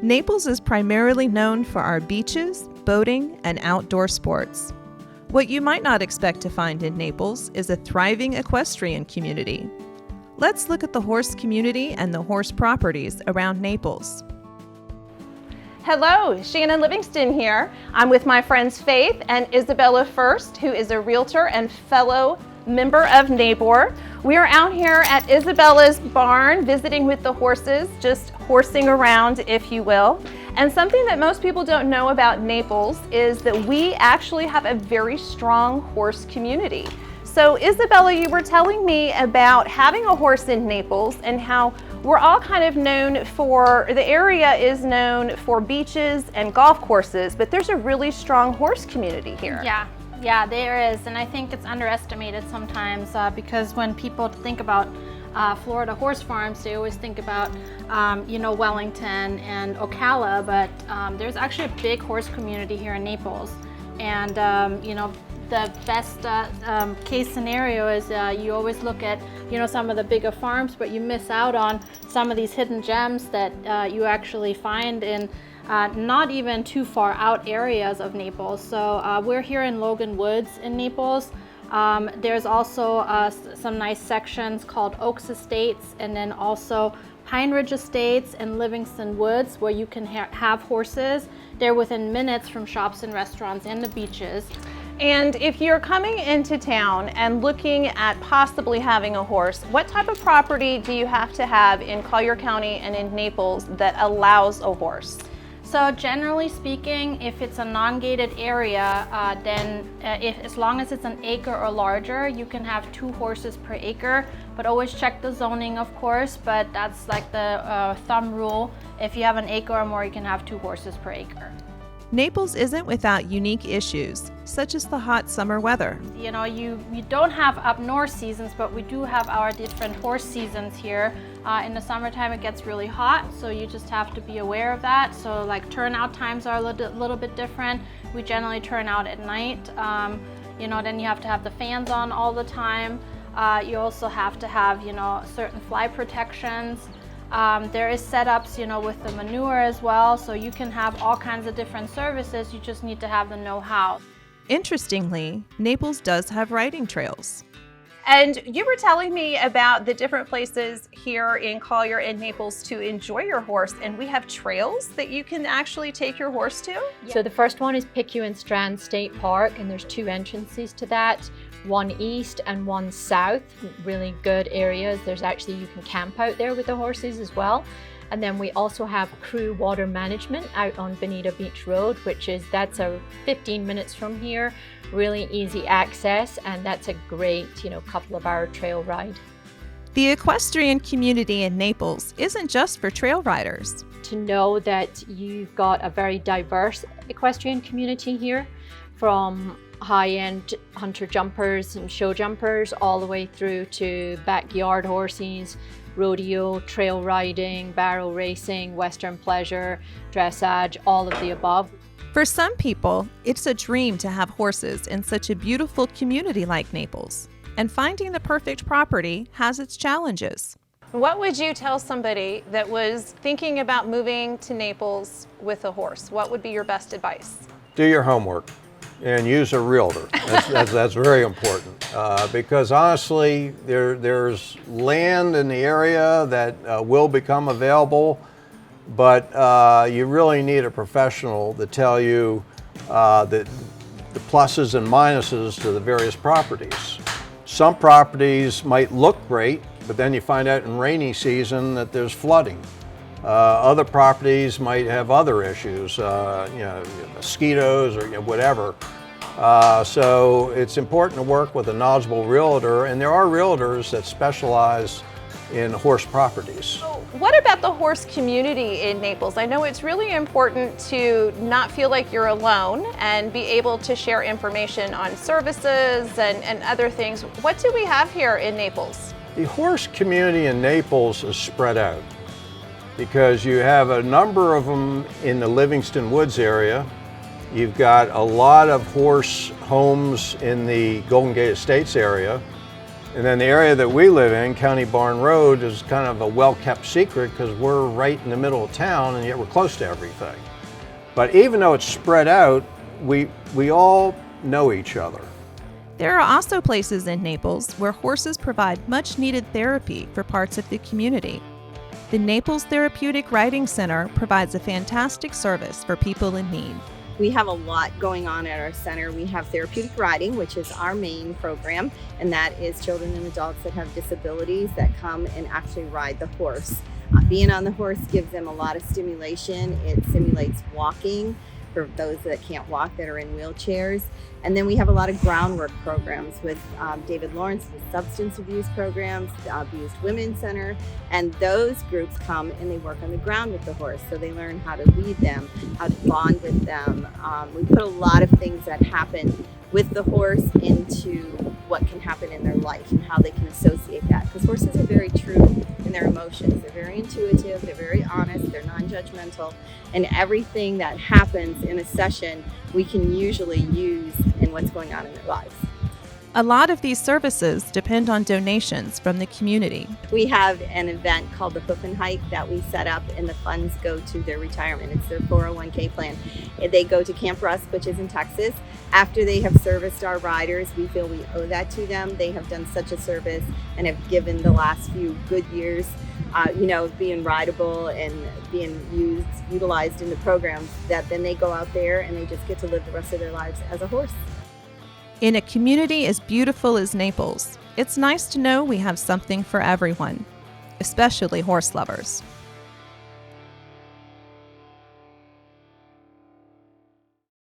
Naples is primarily known for our beaches, boating, and outdoor sports. What you might not expect to find in Naples is a thriving equestrian community. Let's look at the horse community and the horse properties around Naples. Hello, Shannon Livingston here. I'm with my friends Faith and Isabella First, who is a realtor and fellow member of NABOR. We are out here at Isabella's barn visiting with the horses, just horsing around, if you will. And something that most people don't know about Naples is that we actually have a very strong horse community. So Isabella, you were telling me about having a horse in Naples and how we're all kind of known for, the area is known for beaches and golf courses, but there's a really strong horse community here. Yeah, there is, and I think it's underestimated sometimes because when people think about Florida horse farms, they always think about, Wellington and Ocala, but there's actually a big horse community here in Naples. And, the best case scenario is you always look at, some of the bigger farms, but you miss out on some of these hidden gems that you actually find in not even too far out areas of Naples. So we're here in Logan Woods in Naples. There's also some nice sections called Oaks Estates, and then also Pine Ridge Estates and Livingston Woods, where you can have horses. They're within minutes from shops and restaurants and the beaches. And if you're coming into town and looking at possibly having a horse, what type of property do you have to have in Collier County and in Naples that allows a horse? So generally speaking, if it's a non-gated area, then as long as it's an acre or larger, you can have 2 horses per acre, but always check the zoning, of course, but that's like the thumb rule. If you have an acre or more, you can have 2 horses per acre. Naples isn't without unique issues, such as the hot summer weather. You don't have up north seasons, but we do have our different horse seasons here. In the summertime it gets really hot, so you just have to be aware of that. So like turnout times are a little bit different. We generally turn out at night. Then you have to have the fans on all the time. You also have to have, certain fly protections. There is setups, with the manure as well, so you can have all kinds of different services. You just need to have the know-how. Interestingly, Naples does have riding trails. And you were telling me about the different places here in Collier and Naples to enjoy your horse, and we have trails that you can actually take your horse to? So the first one is Picayune and Strand State Park, and there's 2 entrances to that, one east and one south, really good areas. There's actually, you can camp out there with the horses as well. And then we also have Crew Water Management out on Bonita Beach Road, that's 15 minutes from here, really easy access, and that's a great, couple of hour trail ride. The equestrian community in Naples isn't just for trail riders. To know that you've got a very diverse equestrian community here, from high-end hunter jumpers and show jumpers all the way through to backyard horses, rodeo, trail riding, barrel racing, western pleasure, dressage, all of the above. For some people, it's a dream to have horses in such a beautiful community like Naples, and finding the perfect property has its challenges. What would you tell somebody that was thinking about moving to Naples with a horse? What would be your best advice? Do your homework and use a realtor. That's very important because honestly, there's land in the area that will become available, but you really need a professional to tell you the pluses and minuses to the various properties. Some properties might look great, but then you find out in rainy season that there's flooding. Other properties might have other issues, mosquitoes or whatever. So it's important to work with a knowledgeable realtor, and there are realtors that specialize in horse properties. What about the horse community in Naples? I know it's really important to not feel like you're alone and be able to share information on services and other things. What do we have here in Naples? The horse community in Naples is spread out, because you have a number of them in the Livingston Woods area. You've got a lot of horse homes in the Golden Gate Estates area. And then the area that we live in, County Barn Road, is kind of a well-kept secret because we're right in the middle of town and yet we're close to everything. But even though it's spread out, we all know each other. There are also places in Naples where horses provide much-needed therapy for parts of the community. The Naples Therapeutic Riding Center provides a fantastic service for people in need. We have a lot going on at our center. We have Therapeutic Riding, which is our main program, and that is children and adults that have disabilities that come and actually ride the horse. Being on the horse gives them a lot of stimulation. It simulates walking for those that can't walk, that are in wheelchairs. And then we have a lot of groundwork programs with David Lawrence's substance abuse programs, the Abused Women Center, and those groups come and they work on the ground with the horse. So they learn how to lead them, how to bond with them. We put a lot of things that happen with the horse into what can happen in their life and how they can associate that. Because horses are very true in their emotions. They're very intuitive, they're very honest, they're non-judgmental, and everything that happens in a session we can usually use in what's going on in their lives. A lot of these services depend on donations from the community. We have an event called the Hoof and Hike that we set up, and the funds go to their retirement. It's their 401k plan. They go to Camp Rusk, which is in Texas. After they have serviced our riders, we feel we owe that to them. They have done such a service and have given the last few good years, being rideable and being utilized in the programs, that then they go out there and they just get to live the rest of their lives as a horse. In a community as beautiful as Naples, it's nice to know we have something for everyone, especially horse lovers.